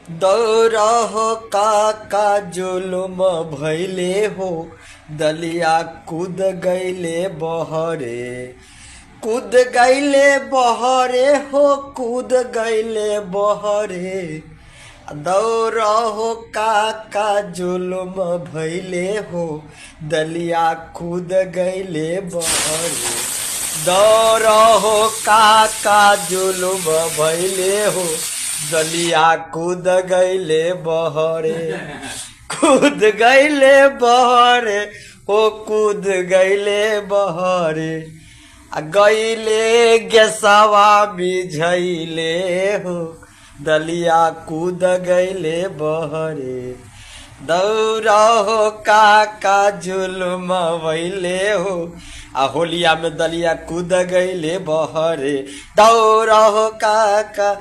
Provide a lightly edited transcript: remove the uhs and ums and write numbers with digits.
दौड़हो काका जुलुम भैले हो, दलिया कूद गईले बहरे। कूद गईले बहरे हो, कूद गईले बहरे। दौड़हो काका जुलुम भैले हो, दलिया कूद गईले बहरे। दौड़हो काका जुलुम भैले हो, दलिया कूद गईले बहरे। कूद गईले बहरे हो, कूद गईले बहरे। गईले गेसवा बिझैले हो, दलिया कूद गईले बहरे। दौड़हो काका जुलुम भैले हो, होलिया में दलिया कूद गईले बहरे। दौड़हो काका